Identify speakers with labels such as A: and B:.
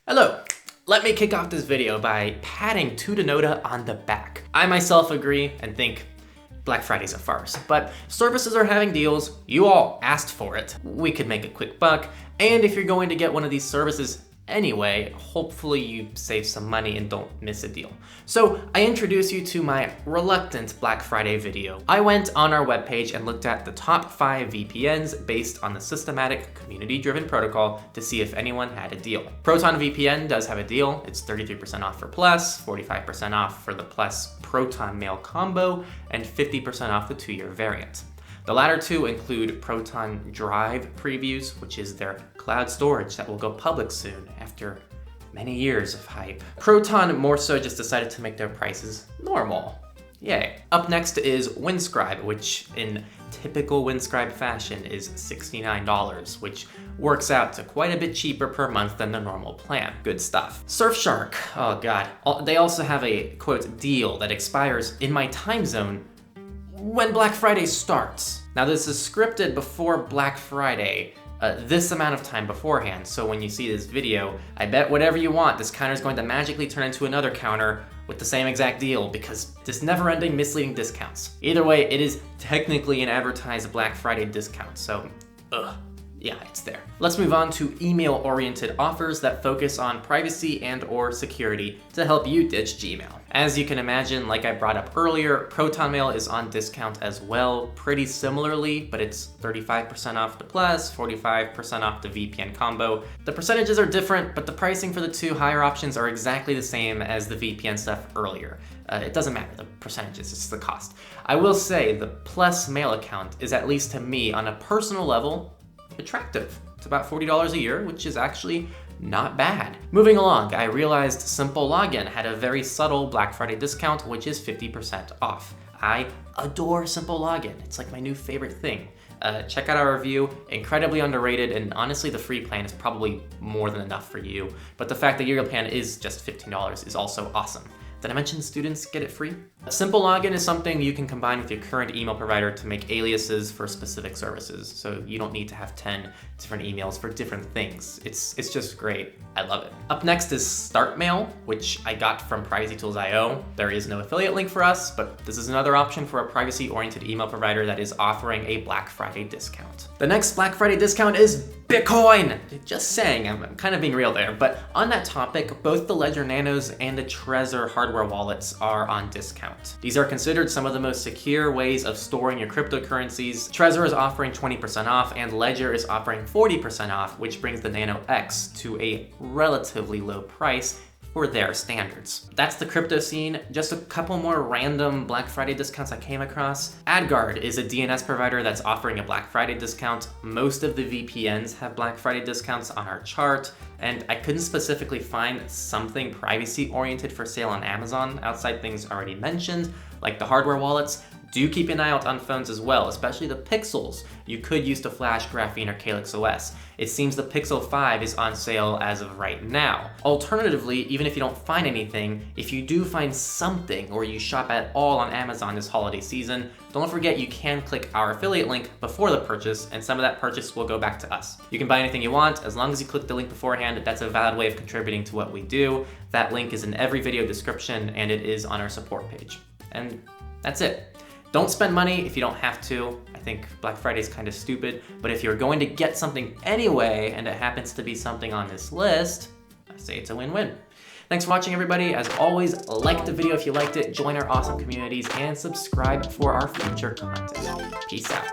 A: Hello! Let me kick off this video by patting Tutanota on the back. I myself agree and think Black Friday's a farce, but services are having deals, you all asked for it, we could make a quick buck, and if you're going to get one of these services anyway, hopefully you save some money and don't miss a deal. So I introduce you to my reluctant Black Friday video. I went on our webpage and looked at the top 5 VPNs based on the systematic community-driven protocol to see if anyone had a deal. Proton VPN does have a deal. It's 33% off for Plus, 45% off for the Plus Proton Mail combo, and 50% off the 2-year variant. The latter two include Proton Drive previews, which is their cloud storage that will go public soon after many years of hype. Proton more so just decided to make their prices normal. Yay. Up next is Windscribe, which in typical Windscribe fashion is $69, which works out to quite a bit cheaper per month than the normal plan. Good stuff. Surfshark, oh god. They also have a, quote, deal that expires in my time zone when Black Friday starts. Now this is scripted before Black Friday, this amount of time beforehand, so when you see this video, I bet whatever you want, this counter is going to magically turn into another counter with the same exact deal because this never-ending misleading discounts. Either way, it is technically an advertised Black Friday discount, so yeah, it's there. Let's move on to email-oriented offers that focus on privacy and/or security to help you ditch Gmail. As you can imagine, like I brought up earlier, Proton Mail is on discount as well, pretty similarly, but it's 35% off the Plus, 45% off the VPN combo. The percentages are different, but the pricing for the two higher options are exactly the same as the VPN stuff earlier. It doesn't matter, the percentages, it's the cost. I will say the Plus Mail account is, at least to me, on a personal level, attractive. It's about $40 a year, which is actually not bad. Moving along, I realized Simple Login had a very subtle Black Friday discount, which is 50% off. I adore Simple Login. It's like my new favorite thing. Check out our review, incredibly underrated, and honestly the free plan is probably more than enough for you, but the fact that your plan is just $15 is also awesome. Did I mention students get it free? Simple Login is something you can combine with your current email provider to make aliases for specific services, so you don't need to have 10 different emails for different things. It's just great. I love it. Up next is Start Mail, which I got from PrivacyTools.io. There is no affiliate link for us, but this is another option for a privacy-oriented email provider that is offering a Black Friday discount. The next Black Friday discount is Bitcoin! Just saying, I'm kind of being real there, but on that topic, both the Ledger Nanos and the Trezor hardware wallets are on discount. These are considered some of the most secure ways of storing your cryptocurrencies. Trezor is offering 20% off and Ledger is offering 40% off, which brings the Nano X to a relatively low price for their standards. That's the crypto scene. Just a couple more random Black Friday discounts I came across. AdGuard is a DNS provider that's offering a Black Friday discount. Most of the VPNs have Black Friday discounts on our chart, and I couldn't specifically find something privacy-oriented for sale on Amazon outside things already mentioned, like the hardware wallets. Do keep an eye out on phones as well, especially the Pixels you could use to flash Graphene or Calyx OS. It seems the Pixel 5 is on sale as of right now. Alternatively, even if you don't find anything, if you do find something or you shop at all on Amazon this holiday season, don't forget you can click our affiliate link before the purchase and some of that purchase will go back to us. You can buy anything you want as long as you click the link beforehand. That's a valid way of contributing to what we do. That link is in every video description and it is on our support page. And that's it. Don't spend money if you don't have to. I think Black Friday is kind of stupid, but if you're going to get something anyway and it happens to be something on this list, I say it's a win-win. Thanks for watching, everybody. As always, like the video if you liked it, join our awesome communities, and subscribe for our future content. Peace out.